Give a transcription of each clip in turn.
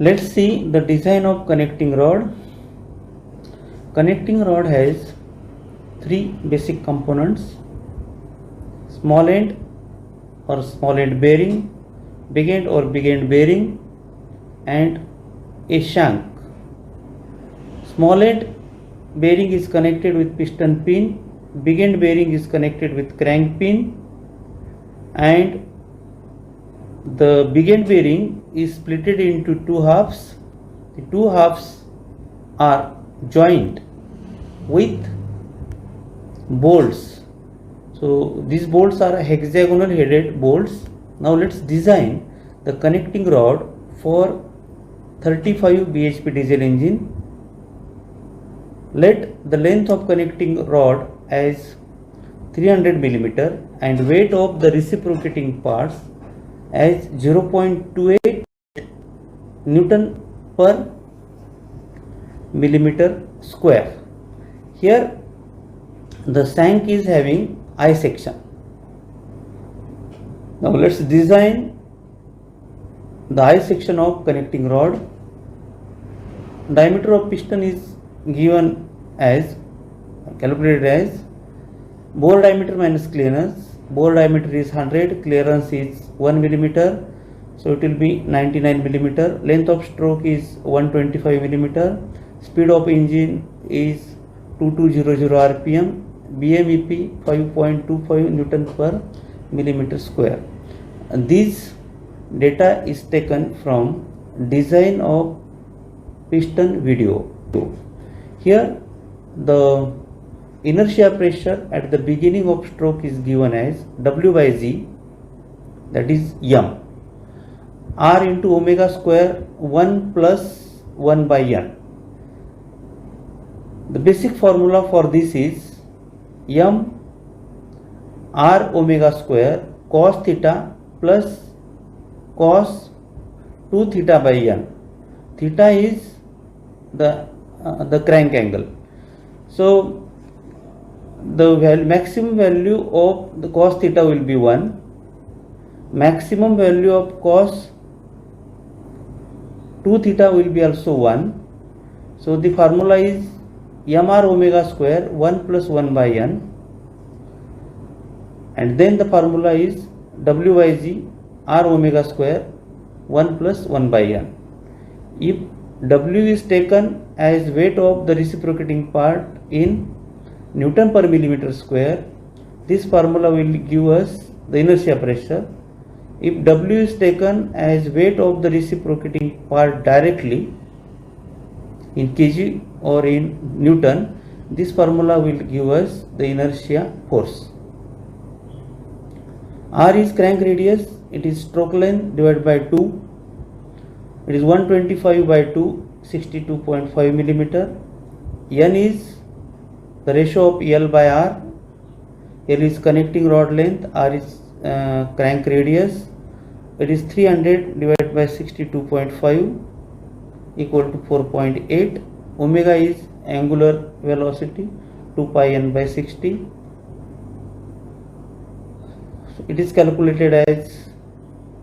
Let's see the design of connecting rod. Connecting rod has three basic components: small end or small end bearing, big end or big end bearing, and a shank. Small end bearing is connected with piston pin, big end bearing is connected with crank pin, and the big end bearing is splitted into two halves. The two halves are joined with bolts. So these bolts are hexagonal headed bolts. Now let's design the connecting rod for 35 bhp diesel engine. Let the length of connecting rod as 300 mm and weight of the reciprocating parts as 0.28 Newton per millimeter square. Here the shank is having I section. Now let's design the I section of connecting rod. Diameter of piston is given as calculated as bore diameter minus clearance. Bore diameter is 100, clearance is 1 millimeter, so it will be 99 millimeter. Length of stroke is 125 millimeter. Speed of engine is 2200 rpm. BMEP 5.25 Newton per millimeter square. This data is taken from design of piston video. Here the inertia pressure at the beginning of stroke is given as W by Z, that is M, R into omega square 1 plus 1 by N. The basic formula for this is M R omega square cos theta plus cos 2 theta by N. Theta is the crank angle. So the maximum value of the cos theta will be 1. Maximum value of cos 2 theta will be also 1. So the formula is mr omega square 1 plus 1 by n, and then the formula is w by z r omega square 1 plus 1 by n. If w is taken as weight of the reciprocating part in Newton per millimeter square, this formula will give us the inertia pressure. If w is taken as weight of the reciprocating part directly in kg or in Newton, this formula will give us the inertia force. R is crank radius, it is stroke length divided by 2. It is 125 by 2, 62.5 millimeter. N is the ratio of L by R. L is connecting rod length, R is crank radius. It is 300 divided by 62.5 equal to 4.8. Omega is angular velocity, 2 pi n by 60. So it is calculated as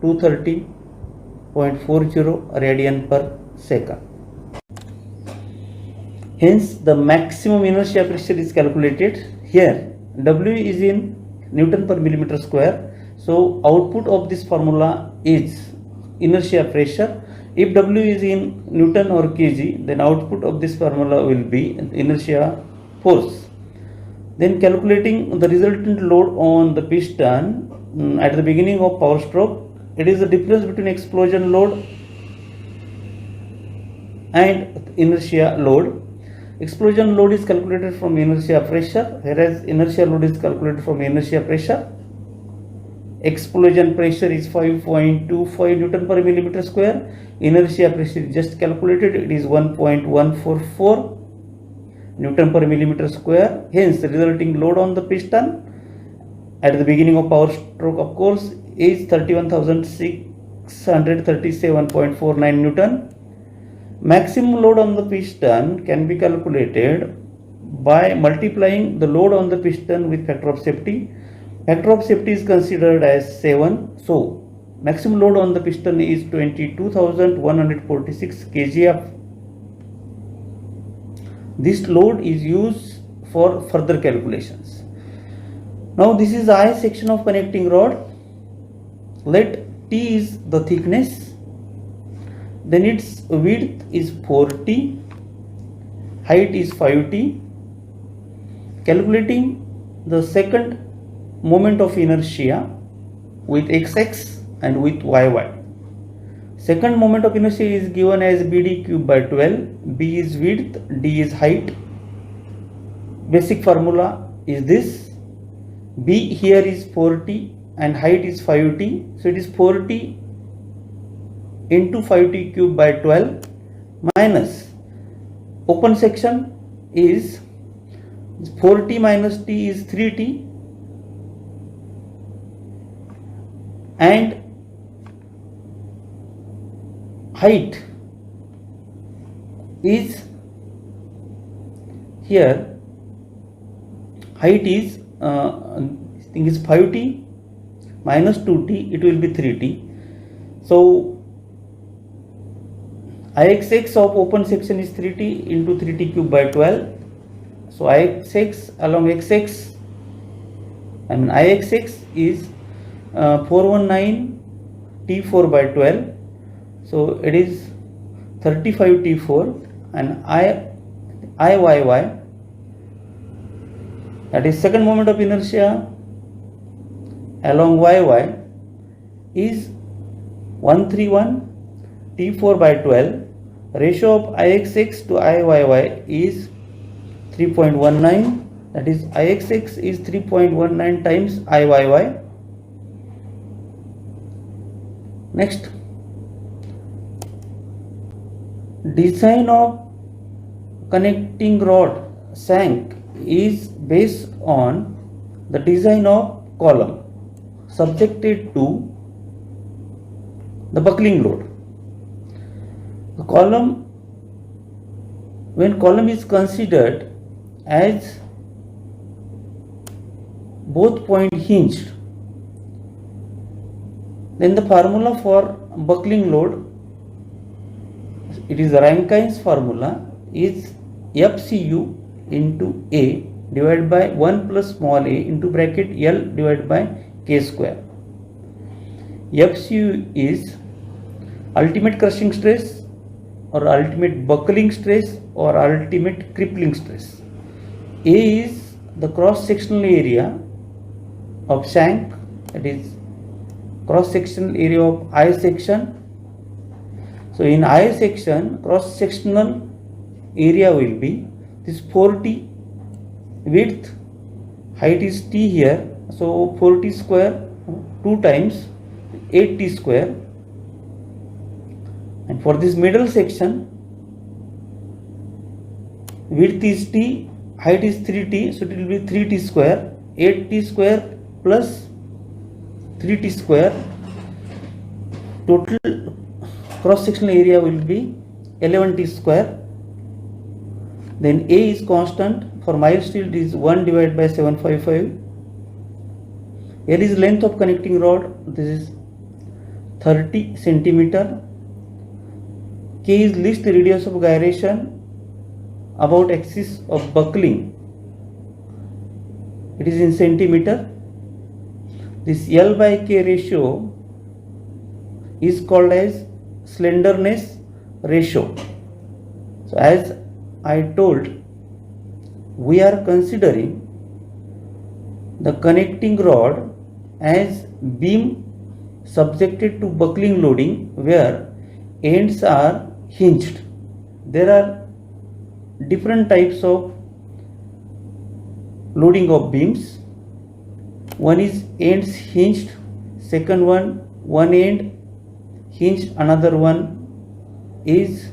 230.40 radian per second. Hence the maximum inertia pressure is calculated. Here W is in Newton per millimeter square, so output of this formula is inertia pressure. If W is in Newton or kg, then output of this formula will be inertia force. Then calculating the resultant load on the piston at the beginning of power stroke, it is the difference between explosion load and inertia load. Explosion load is calculated from inertia pressure, whereas inertia load is calculated from inertia pressure. Explosion pressure is 5.25 Newton per millimeter square. Inertia pressure is just calculated, it is 1.144 Newton per millimeter square. Hence the resulting load on the piston at the beginning of power stroke, of course, is 31,637.49 Newton. Maximum load on the piston can be calculated by multiplying the load on the piston with factor of safety. Factor of safety is considered as 7. So maximum load on the piston is 22,146 kgf. This load is used for further calculations. Now this is the I section of connecting rod. Let T is the thickness, then its width is 4T, height is 5T. Calculating the second moment of inertia with XX and with YY. Second moment of inertia is given as BD cube by 12. B is width, D is height. Basic formula is this. B here is 4T and height is 5T. So it is 4T into 5T cube by 12 minus open section is 4T minus T is 3T, and height is here, height is thing is 5T minus 2T, it will be 3T. So Ixx of open section is 3T into 3T cube by 12. So Ixx along Xx, Ixx is 419 T4 by 12. So it is 35 T4, and Iyy, that is second moment of inertia along Yy, is 131 T4 by 12. Ratio of Ixx to Iyy is 3.19, that is Ixx is 3.19 times Iyy. Next, design of connecting rod shank is based on the design of column subjected to the buckling load. The column, when column is considered as both point hinged, then the formula for buckling load, it is Rankine's formula, is FCU into A divided by 1 plus small a into bracket L divided by K square. FCU is ultimate crushing stress or ultimate buckling stress or ultimate crippling stress. A is the cross sectional area of shank, that is cross sectional area of I section. So in I section, cross sectional area will be this 4T width, height is T here, so 4T square 2 times 8T square, and for this middle section width is T, height is 3T, so it will be 3T square, 8T square plus 3T square. Total cross sectional area will be 11T square. Then A is constant, for mild steel it is 1 divided by 755. Here is length of connecting rod, this is 30 centimeter. K is least radius of gyration about axis of buckling, it is in centimeter. This L by K ratio is called as slenderness ratio. So as I told, we are considering the connecting rod as beam subjected to buckling loading where ends are hinged. There are different types of loading of beams. One is ends hinged, second one end hinged, another one is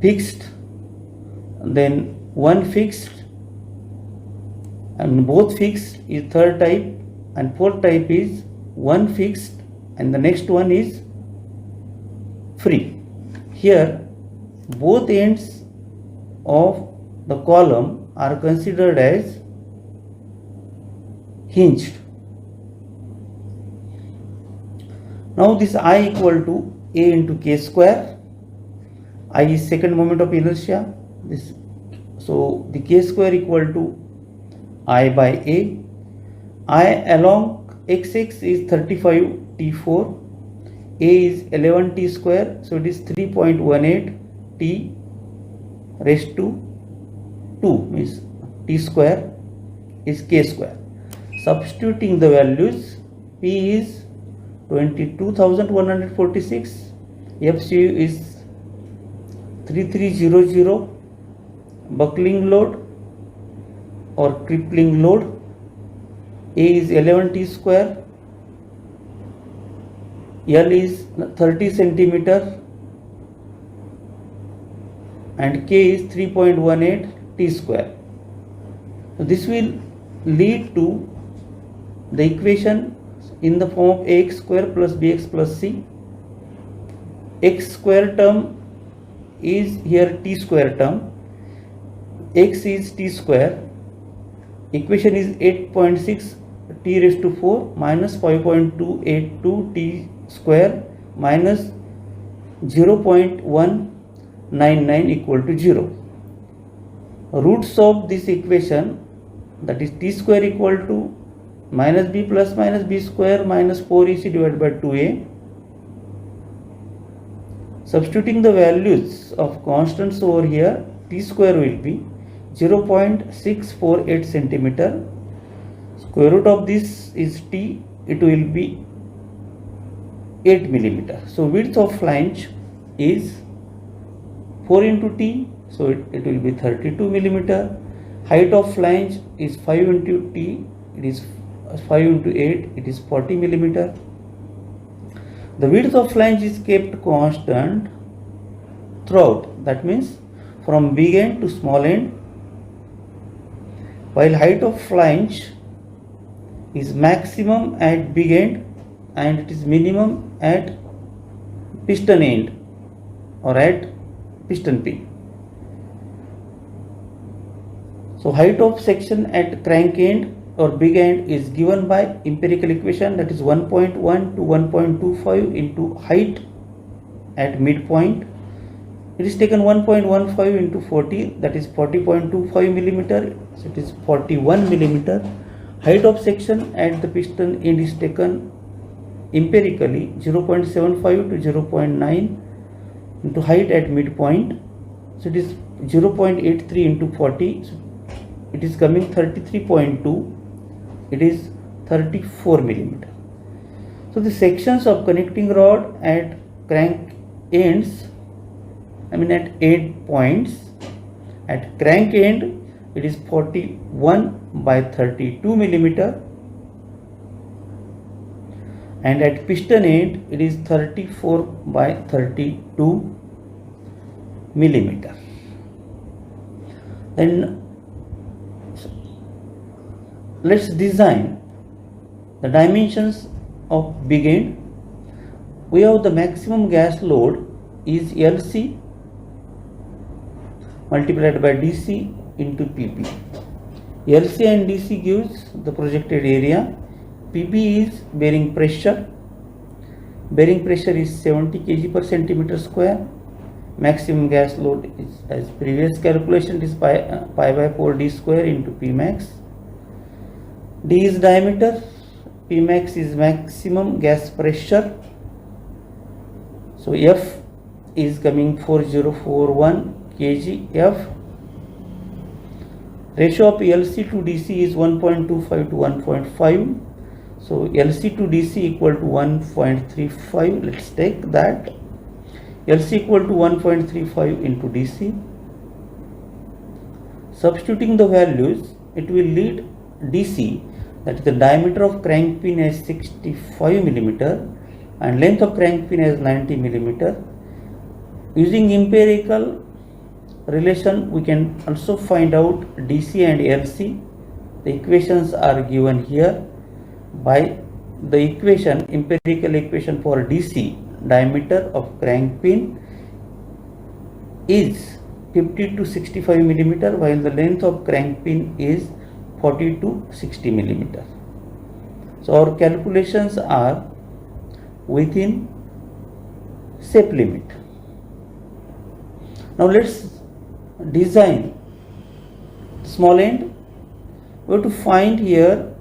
fixed, then one fixed, and both fixed is third type, and fourth type is one fixed and the next one is free. Here both ends of the column are considered as hinged. Now this I equal to A into K square. I is second moment of inertia. So the K square equal to I by A. I along XX is 35 T4. A is 11 T square. So it is 3.18 T raised to 2, means T square is K square. Substituting the values, P is 22,146, FCU is 3300, buckling load or crippling load, A is 11 T square, L is 30 centimeter and K is 3.18 T square. So this will lead to the equation in the form of ax square plus bx plus c. X square term is here T square term. X is T square. Equation is 8.6 T raised to 4 minus 5.282 T square minus 0.199 equal to 0. Roots of this equation, that is T square equal to minus b plus minus b square minus 4ac divided by 2a. Substituting the values of constants over here, T square will be 0.648 centimeter. Square root of this is T, it will be 8 millimeter. So width of flange is 4 into T, so it will be 32 millimeter. Height of flange is 5 into T, it is 5 into 8, it is 40 millimeter. The width of flange is kept constant throughout, that means from big end to small end, while height of flange is maximum at big end and it is minimum at piston end or at piston pin. So height of section at crank end or big end is given by empirical equation, that is 1.1 to 1.25 into height at midpoint. It is taken 1.15 into 40, that is 40.25 millimeter, so it is 41 millimeter. Height of section at the piston end is taken empirically 0.75 to 0.9 into height at midpoint, so it is 0.83 into 40, so it is coming 33.2, it is 34 millimeter. So the sections of connecting rod at crank ends, at end points, at crank end it is 41 by 32 millimeter and at piston end it is 34 by 32 millimeter. Then let's design the dimensions of big end. We have the maximum gas load is LC multiplied by DC into PP. LC and DC gives the projected area. PP is bearing pressure. Bearing pressure is 70 kg per centimeter square. Maximum gas load is, as previous calculation, is pi by 4 d square into P max. D is diameter. P max is maximum gas pressure. So F is coming 4041 kg F. Ratio of LC to DC is 1.25 to 1.5. So LC to DC equal to 1.35. Let's take that. LC equal to 1.35 into DC. Substituting the values, it will lead DC, that is the diameter of crank pin as 65 millimeter and length of crank pin as 90 millimeter. Using empirical relation, we can also find out DC and LC. The equations are given here. By the equation, empirical equation for DC, diameter of crank pin is 50 to 65 millimeter, while the length of crank pin is 40 to 60 millimeter. So our calculations are within shape limit. Now let's design small end. We have to find here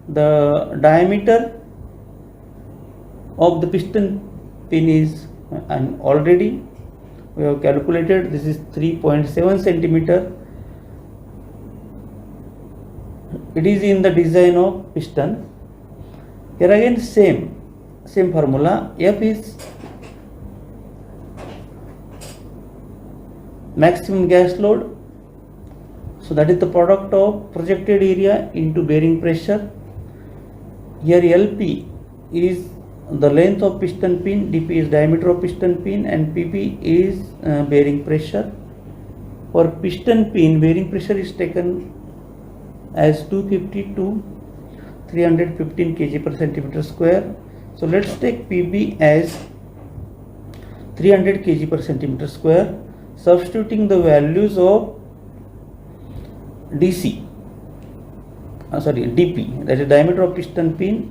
the diameter of the piston pin is, and already we have calculated this is 3.7 centimeter. It is in the design of piston. Here again same formula. F is maximum gas load, so that is the product of projected area into bearing pressure. Here LP is the length of piston pin, DP is diameter of piston pin, and PP is bearing pressure. For piston pin, bearing pressure is taken as 250 to 315 kg per centimeter square. So let's take PB as 300 kg per centimeter square, substituting the values of DP, that is diameter of piston pin,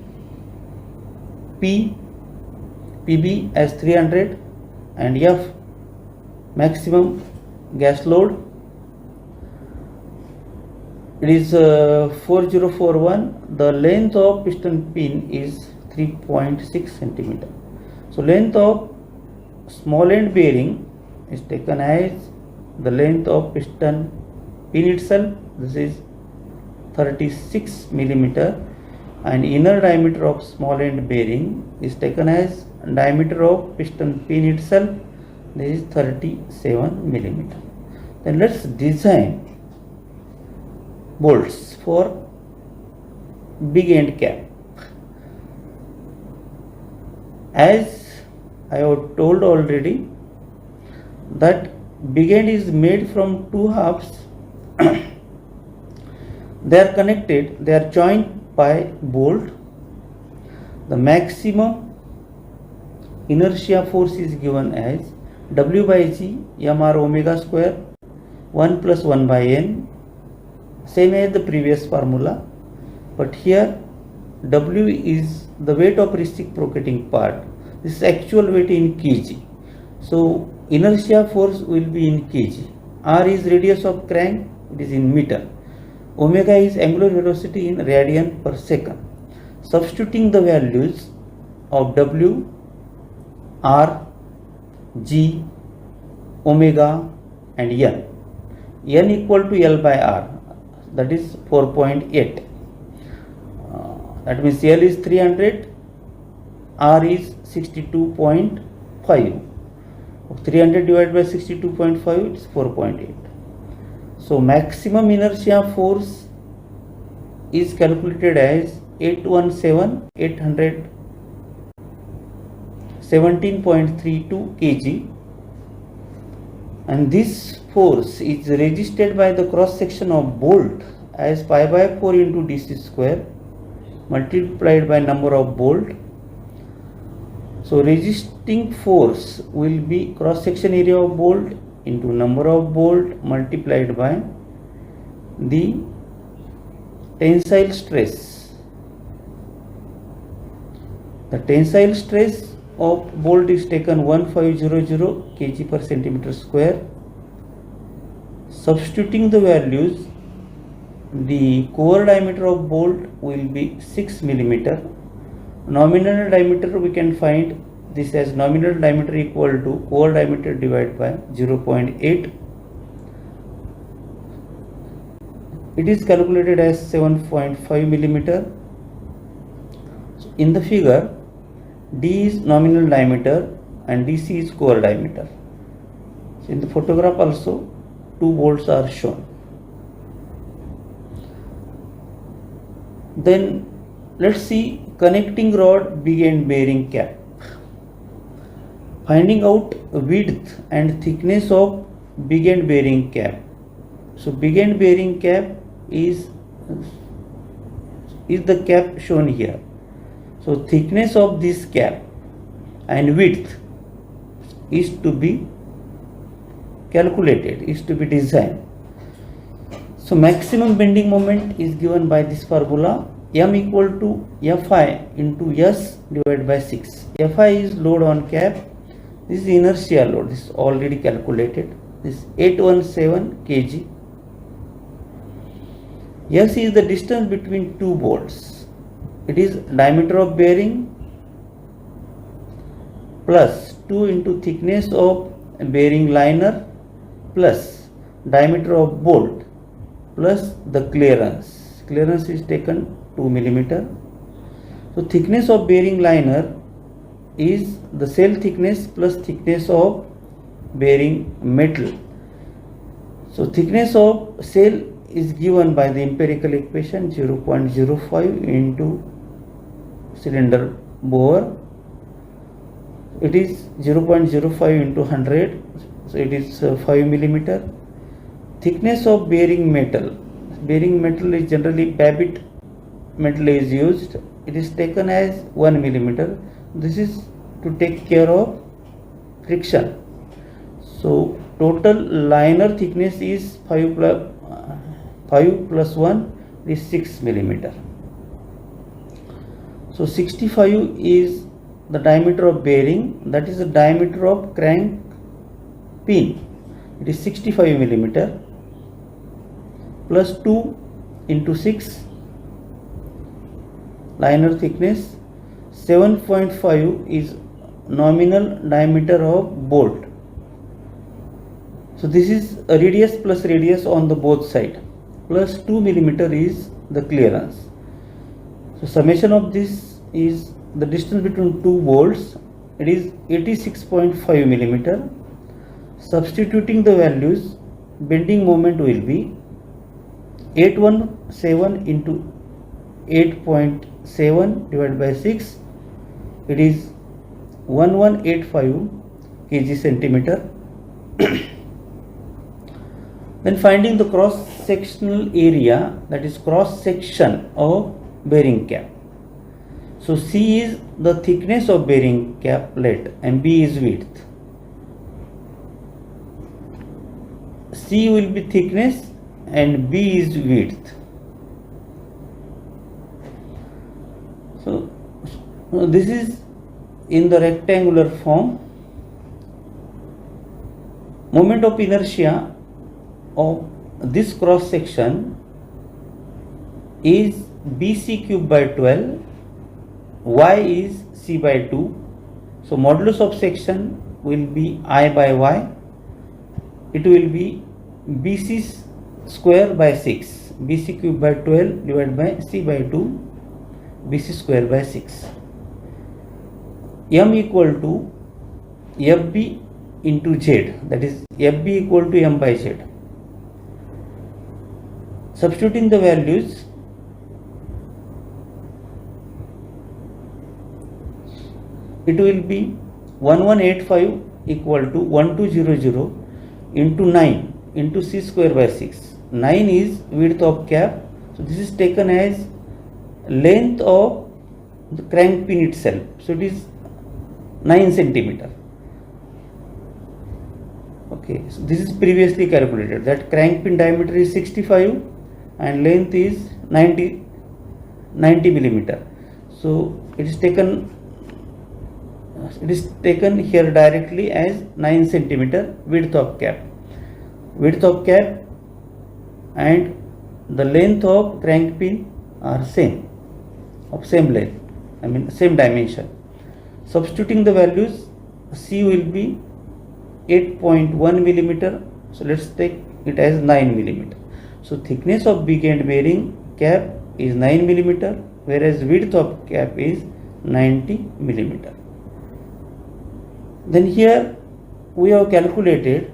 PB as 300, and F maximum gas load, it is 4041. The length of piston pin is 3.6 centimeter. So length of small end bearing is taken as the length of piston pin itself, this is 36 millimeter, and inner diameter of small end bearing is taken as diameter of piston pin itself, this is 37 millimeter. Then let's design bolts for big end cap. As I have told already that big end is made from two halves. They are connected, they are joined by bolt. The maximum inertia force is given as W by G mr omega square 1 plus 1 by n, same as the previous formula, but here W is the weight of reciprocating part. This is actual weight in kg. So inertia force will be in kg. R is radius of crank, it is in meter. Omega is angular velocity in radian per second. Substituting the values of W, R, G, omega and n. N equal to L by R, that is 4.8. That means L is 300, R is 62.5. 300 divided by 62.5, it's 4.8. So maximum inertia force is calculated as 817.32 kg, and this force is resisted by the cross section of bolt as pi by 4 into dc square multiplied by number of bolt. So resisting force will be cross section area of bolt into number of bolt multiplied by the tensile stress. The tensile stress of bolt is taken 1500 kg per centimeter square. Substituting the values, the core diameter of bolt will be 6 millimeter. Nominal diameter we can find this as nominal diameter equal to core diameter divided by 0.8. It is calculated as 7.5 millimeter. So in the figure, D is nominal diameter and DC is core diameter. So in the photograph also two bolts are shown. Then let's see connecting rod big end bearing cap. Finding out width and thickness of big end bearing cap. So big end bearing cap is the cap shown here. So thickness of this cap and width is to be calculated, is to be designed. So maximum bending moment is given by this formula, M equal to Fi into S divided by 6. Fi is load on cap. This is inertia load. This is already calculated. This is 817 kg. S is the distance between two bolts. It is diameter of bearing plus 2 into thickness of bearing liner plus diameter of bolt plus the clearance. Clearance is taken 2 millimeter. So thickness of bearing liner is the cell thickness plus thickness of bearing metal. So thickness of cell is given by the empirical equation 0.05 into cylinder bore. It is 0.05 into 100, so it is 5 millimeter. Thickness of bearing metal. Bearing metal is generally Babbitt metal is used. It is taken as 1 millimeter. This is to take care of friction. So total liner thickness is 5 plus 1 is 6 millimeter. So 65 is the diameter of bearing, that is the diameter of crank pin. It is 65 millimeter plus 2 into 6 liner thickness. 7.5 is nominal diameter of bolt. So this is a radius plus radius on the both side, plus 2 millimeter is the clearance. So summation of this is the distance between two bolts. It is 86.5 millimeter. Substituting the values, bending moment will be 817 into 8.7 divided by 6. It is 1185 kg centimeter. Then finding the cross sectional area, that is cross section of bearing cap. So C is the thickness of bearing cap plate and B is width. C will be thickness and B is width. So this is in the rectangular form. Moment of inertia of this cross section is BC cube by 12, Y is C by 2. So modulus of section will be I by Y. It will be BC square by 6. BC cube by 12 divided by C by 2. BC square by 6. M equal to FB into Z, that is FB equal to M by Z. Substituting the values, it will be 1185 equal to 1200 into 9 into C square by 6. 9 is width of cap. So this is taken as length of the crank pin itself. So it is 9 centimeter. Okay, so this is previously calculated, that crank pin diameter is 65 and length is 90 millimeter. So it is taken here directly as 9 centimeter width of cap. Width of cap and the length of crank pin are same, of same length, I mean same dimension. Substituting the values, C will be 8.1 millimeter. So let's take it as 9 millimeter. So thickness of big end bearing cap is 9 millimeter, whereas width of cap is 90 millimeter. Then here we have calculated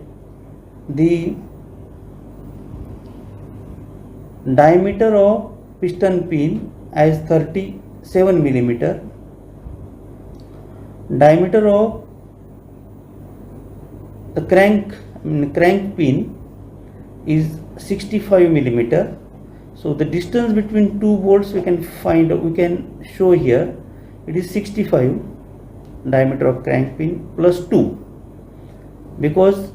the diameter of piston pin as 37 millimeter. Diameter of the crank pin is 65 millimeter. So the distance between two bolts we can show here. It is 65 diameter of crank pin plus 2, because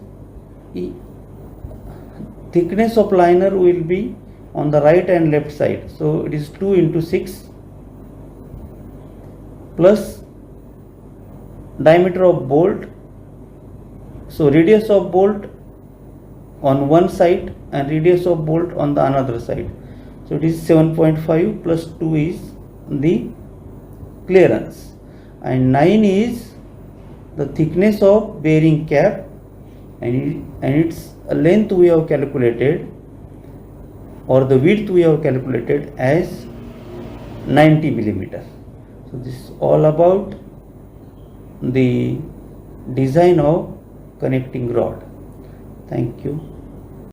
thickness of liner will be on the right and left side. So it is 2 into 6 plus diameter of bolt. So radius of bolt on one side and radius of bolt on the another side. So it is 7.5 plus 2 is the clearance, and 9 is the thickness of bearing cap, and its length we have calculated, or the width we have calculated as 90 millimeter. So this is all about the design of connecting rod. Thank you.